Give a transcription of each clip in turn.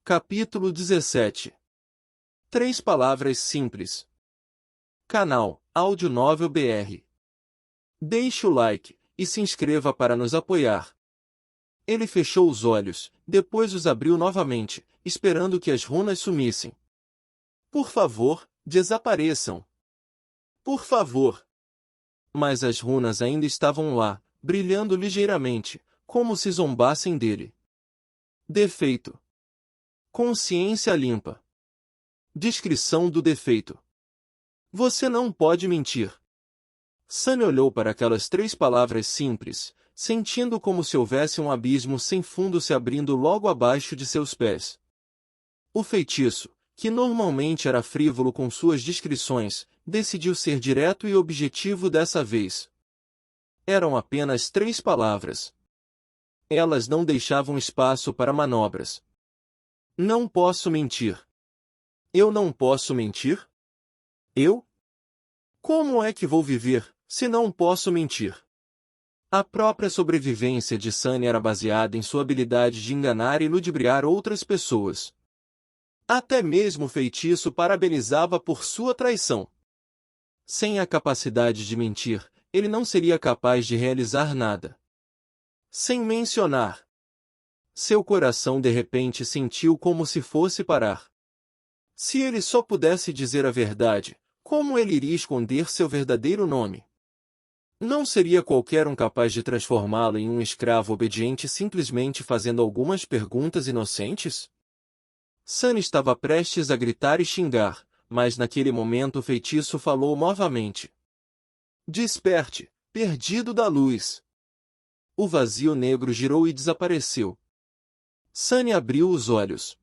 Capítulo 17. 3 palavras simples. Canal Áudio Novel BR. Deixe o like e se inscreva para nos apoiar. Ele fechou os olhos, depois os abriu novamente, esperando que as runas sumissem. Por favor, desapareçam. Por favor. Mas as runas ainda estavam lá, brilhando ligeiramente, como se zombassem dele. Defeito. Consciência limpa. Descrição do defeito. Você não pode mentir. Sunny olhou para aquelas 3 palavras simples, sentindo como se houvesse um abismo sem fundo se abrindo logo abaixo de seus pés. O feitiço, que normalmente era frívolo com suas descrições, decidiu ser direto e objetivo dessa vez. Eram apenas 3 palavras. Elas não deixavam espaço para manobras. Não posso mentir. Eu não posso mentir? Eu? Como é que vou viver, se não posso mentir? A própria sobrevivência de Sunny era baseada em sua habilidade de enganar e ludibriar outras pessoas. Até mesmo o feitiço parabenizava por sua traição. Sem a capacidade de mentir, ele não seria capaz de realizar nada. Sem mencionar. Seu coração de repente sentiu como se fosse parar. Se ele só pudesse dizer a verdade, como ele iria esconder seu verdadeiro nome? Não seria qualquer um capaz de transformá-lo em um escravo obediente simplesmente fazendo algumas perguntas inocentes? Sunny estava prestes a gritar e xingar, mas naquele momento o feitiço falou novamente. Desperte, perdido da luz. O vazio negro girou e desapareceu. Sunny abriu os olhos.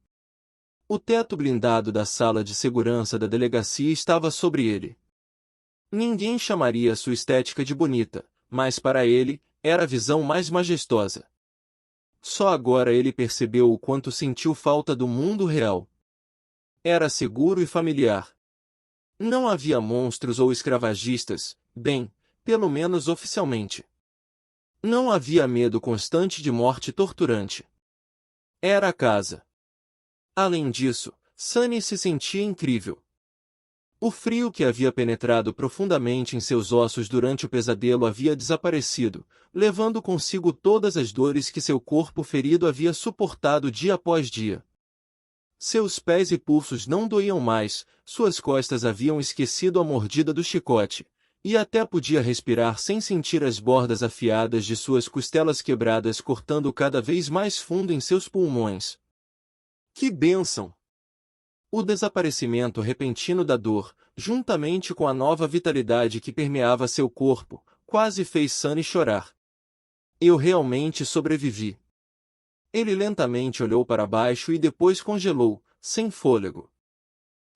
O teto blindado da sala de segurança da delegacia estava sobre ele. Ninguém chamaria sua estética de bonita, mas para ele, era a visão mais majestosa. Só agora ele percebeu o quanto sentiu falta do mundo real. Era seguro e familiar. Não havia monstros ou escravagistas, bem, pelo menos oficialmente. Não havia medo constante de morte torturante. Era a casa. Além disso, Sunny se sentia incrível. O frio que havia penetrado profundamente em seus ossos durante o pesadelo havia desaparecido, levando consigo todas as dores que seu corpo ferido havia suportado dia após dia. Seus pés e pulsos não doíam mais, suas costas haviam esquecido a mordida do chicote, e até podia respirar sem sentir as bordas afiadas de suas costelas quebradas cortando cada vez mais fundo em seus pulmões. Que bênção! O desaparecimento repentino da dor, juntamente com a nova vitalidade que permeava seu corpo, quase fez Sunny chorar. Eu realmente sobrevivi. Ele lentamente olhou para baixo e depois congelou, sem fôlego.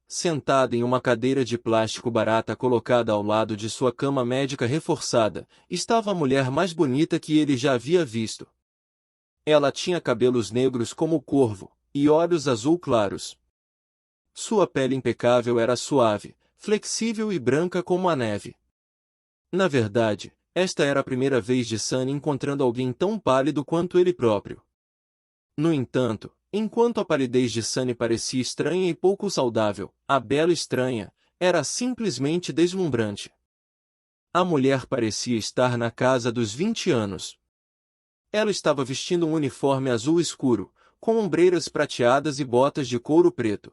Sentada em uma cadeira de plástico barata colocada ao lado de sua cama médica reforçada, estava a mulher mais bonita que ele já havia visto. Ela tinha cabelos negros como o corvo, e olhos azul claros. Sua pele impecável era suave, flexível e branca como a neve. Na verdade, esta era a primeira vez de Sunny encontrando alguém tão pálido quanto ele próprio. No entanto, enquanto a palidez de Sunny parecia estranha e pouco saudável, a bela estranha era simplesmente deslumbrante. A mulher parecia estar na casa dos 20 anos. Ela estava vestindo um uniforme azul escuro, com ombreiras prateadas e botas de couro preto.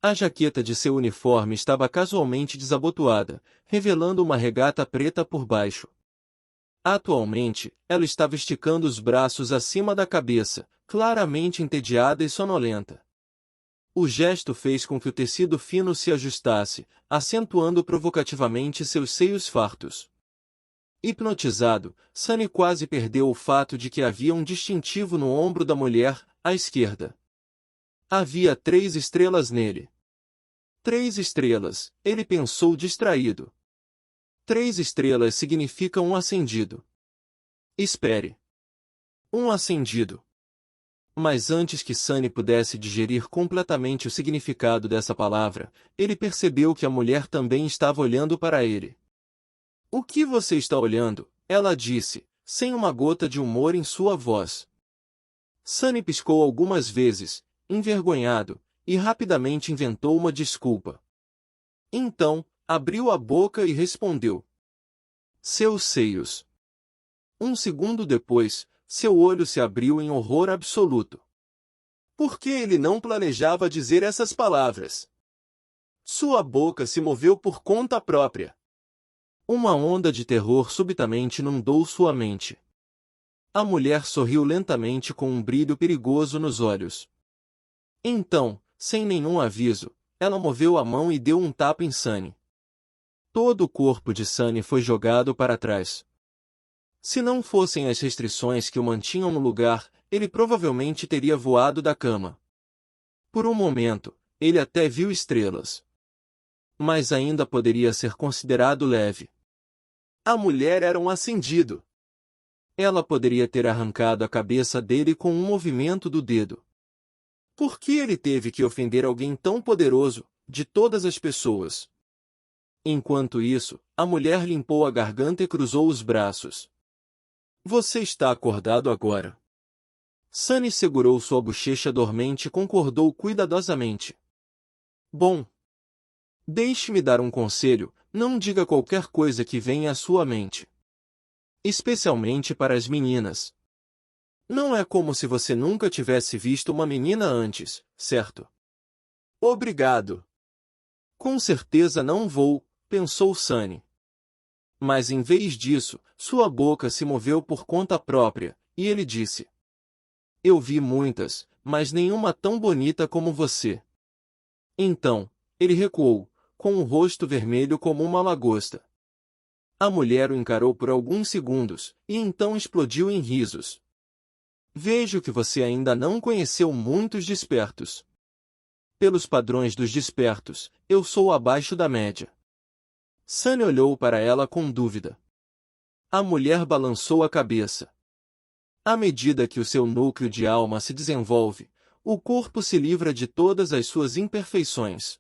A jaqueta de seu uniforme estava casualmente desabotoada, revelando uma regata preta por baixo. Atualmente, ela estava esticando os braços acima da cabeça, claramente entediada e sonolenta. O gesto fez com que o tecido fino se ajustasse, acentuando provocativamente seus seios fartos. Hipnotizado, Sunny quase perdeu o fato de que havia um distintivo no ombro da mulher, à esquerda. Havia 3 estrelas nele. 3 estrelas, ele pensou distraído. 3 estrelas significa um acendido. Espere. Um acendido. Mas antes que Sunny pudesse digerir completamente o significado dessa palavra, ele percebeu que a mulher também estava olhando para ele. O que você está olhando? Ela disse, sem uma gota de humor em sua voz. Sunny piscou algumas vezes, envergonhado, e rapidamente inventou uma desculpa. Então, abriu a boca e respondeu: seus seios. Um segundo depois, seu olho se abriu em horror absoluto. Por que ele não planejava dizer essas palavras? Sua boca se moveu por conta própria. Uma onda de terror subitamente inundou sua mente. A mulher sorriu lentamente com um brilho perigoso nos olhos. Então, sem nenhum aviso, ela moveu a mão e deu um tapa em Sunny. Todo o corpo de Sunny foi jogado para trás. Se não fossem as restrições que o mantinham no lugar, ele provavelmente teria voado da cama. Por um momento, ele até viu estrelas. Mas ainda poderia ser considerado leve. A mulher era um acendido. Ela poderia ter arrancado a cabeça dele com um movimento do dedo. Por que ele teve que ofender alguém tão poderoso, de todas as pessoas? Enquanto isso, a mulher limpou a garganta e cruzou os braços. Você está acordado agora. Sunny segurou sua bochecha dormente e concordou cuidadosamente. Bom. Deixe-me dar um conselho, não diga qualquer coisa que venha à sua mente. Especialmente para as meninas. Não é como se você nunca tivesse visto uma menina antes, certo? Obrigado. Com certeza não vou, pensou Sunny. Mas em vez disso, sua boca se moveu por conta própria, e ele disse: eu vi muitas, mas nenhuma tão bonita como você. Então, ele recuou, com o rosto vermelho como uma lagosta. A mulher o encarou por alguns segundos, e então explodiu em risos. Vejo que você ainda não conheceu muitos despertos. Pelos padrões dos despertos, eu sou abaixo da média. Sunny olhou para ela com dúvida. A mulher balançou a cabeça. À medida que o seu núcleo de alma se desenvolve, o corpo se livra de todas as suas imperfeições.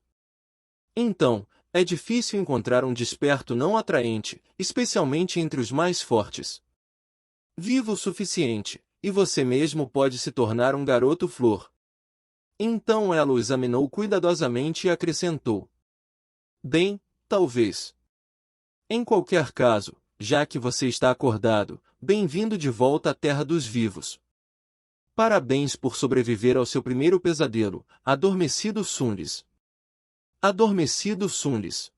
Então, é difícil encontrar um desperto não atraente, especialmente entre os mais fortes. Viva o suficiente, e você mesmo pode se tornar um garoto flor. Então ela o examinou cuidadosamente e acrescentou: bem, talvez. Em qualquer caso, já que você está acordado, bem-vindo de volta à terra dos vivos. Parabéns por sobreviver ao seu primeiro pesadelo, adormecido Sunlis. Adormecido Sunlis.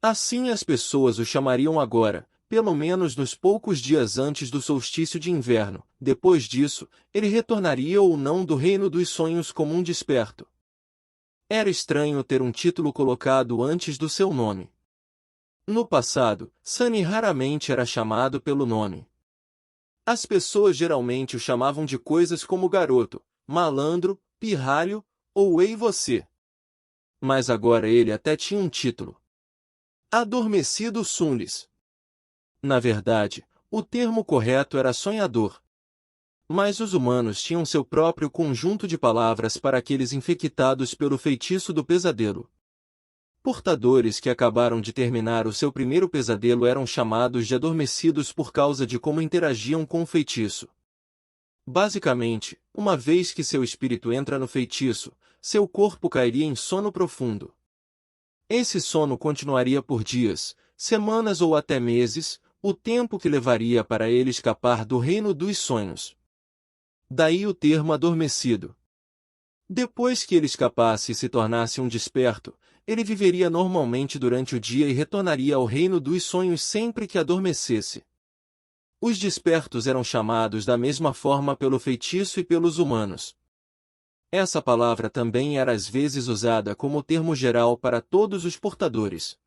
Assim as pessoas o chamariam agora, pelo menos nos poucos dias antes do solstício de inverno. Depois disso, ele retornaria ou não do reino dos sonhos como um desperto. Era estranho ter um título colocado antes do seu nome. No passado, Sunny raramente era chamado pelo nome. As pessoas geralmente o chamavam de coisas como garoto, malandro, pirralho, ou ei você. Mas agora ele até tinha um título. Adormecido Sunlis. Na verdade, o termo correto era sonhador. Mas os humanos tinham seu próprio conjunto de palavras para aqueles infectados pelo feitiço do pesadelo. Portadores que acabaram de terminar o seu primeiro pesadelo eram chamados de adormecidos por causa de como interagiam com o feitiço. Basicamente, uma vez que seu espírito entra no feitiço, seu corpo cairia em sono profundo. Esse sono continuaria por dias, semanas ou até meses, o tempo que levaria para ele escapar do reino dos sonhos. Daí o termo adormecido. Depois que ele escapasse e se tornasse um desperto, ele viveria normalmente durante o dia e retornaria ao reino dos sonhos sempre que adormecesse. Os despertos eram chamados da mesma forma pelo feitiço e pelos humanos. Essa palavra também era às vezes usada como termo geral para todos os portadores.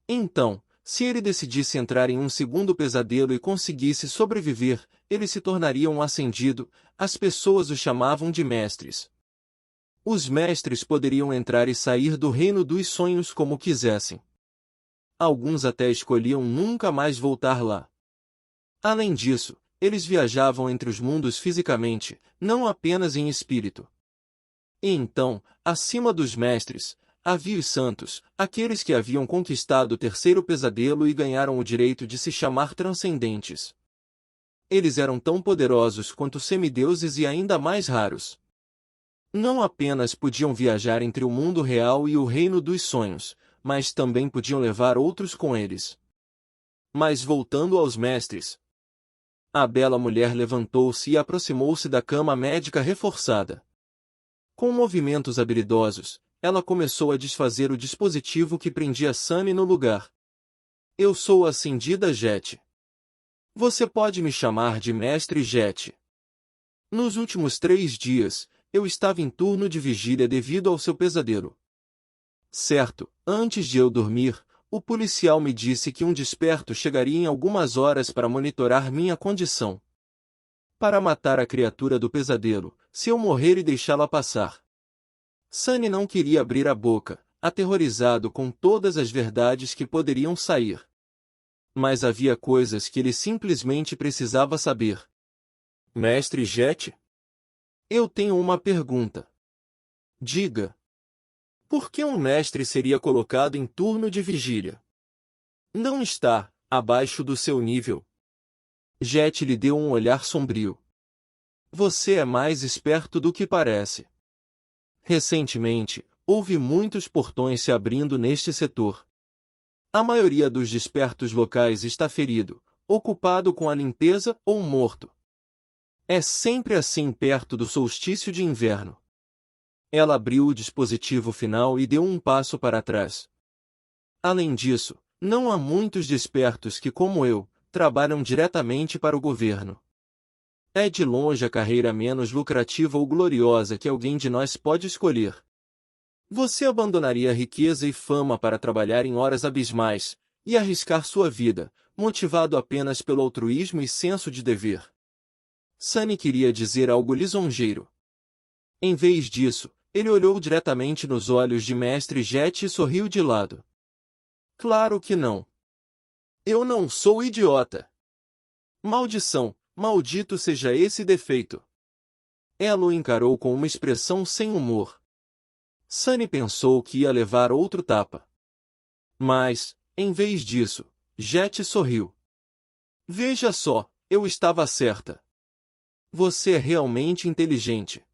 Então, se ele decidisse entrar em um segundo pesadelo e conseguisse sobreviver, ele se tornaria um ascendido. As pessoas o chamavam de mestres. Os mestres poderiam entrar e sair do reino dos sonhos como quisessem. Alguns até escolhiam nunca mais voltar lá. Além disso, eles viajavam entre os mundos fisicamente, não apenas em espírito. E então, acima dos mestres, havia os santos, aqueles que haviam conquistado o terceiro pesadelo e ganharam o direito de se chamar transcendentes. Eles eram tão poderosos quanto semideuses e ainda mais raros. Não apenas podiam viajar entre o mundo real e o reino dos sonhos, mas também podiam levar outros com eles. Mas voltando aos mestres. A bela mulher levantou-se e aproximou-se da cama médica reforçada. Com movimentos habilidosos, ela começou a desfazer o dispositivo que prendia Sunny no lugar. Eu sou a Cindida Jet. Você pode me chamar de Mestre Jet. Nos últimos 3 dias, eu estava em turno de vigília devido ao seu pesadelo. Certo, antes de eu dormir, o policial me disse que um desperto chegaria em algumas horas para monitorar minha condição. Para matar a criatura do pesadelo, se eu morrer e deixá-la passar. Sunny não queria abrir a boca, aterrorizado com todas as verdades que poderiam sair. Mas havia coisas que ele simplesmente precisava saber. Mestre Jet? Eu tenho uma pergunta. Diga. Por que um mestre seria colocado em turno de vigília? Não está abaixo do seu nível. Jet lhe deu um olhar sombrio. Você é mais esperto do que parece. Recentemente, houve muitos portões se abrindo neste setor. A maioria dos despertos locais está ferido, ocupado com a limpeza ou morto. É sempre assim perto do solstício de inverno. Ela abriu o dispositivo final e deu um passo para trás. Além disso, não há muitos despertos que, como eu, trabalham diretamente para o governo. É de longe a carreira menos lucrativa ou gloriosa que alguém de nós pode escolher. Você abandonaria riqueza e fama para trabalhar em horas abismais, e arriscar sua vida, motivado apenas pelo altruísmo e senso de dever. Sunny queria dizer algo lisonjeiro. Em vez disso, ele olhou diretamente nos olhos de Mestre Jet e sorriu de lado. Claro que não. Eu não sou idiota. Maldição, maldito seja esse defeito. Ela o encarou com uma expressão sem humor. Sunny pensou que ia levar outro tapa. Mas, em vez disso, Jet sorriu. Veja só, eu estava certa. Você é realmente inteligente.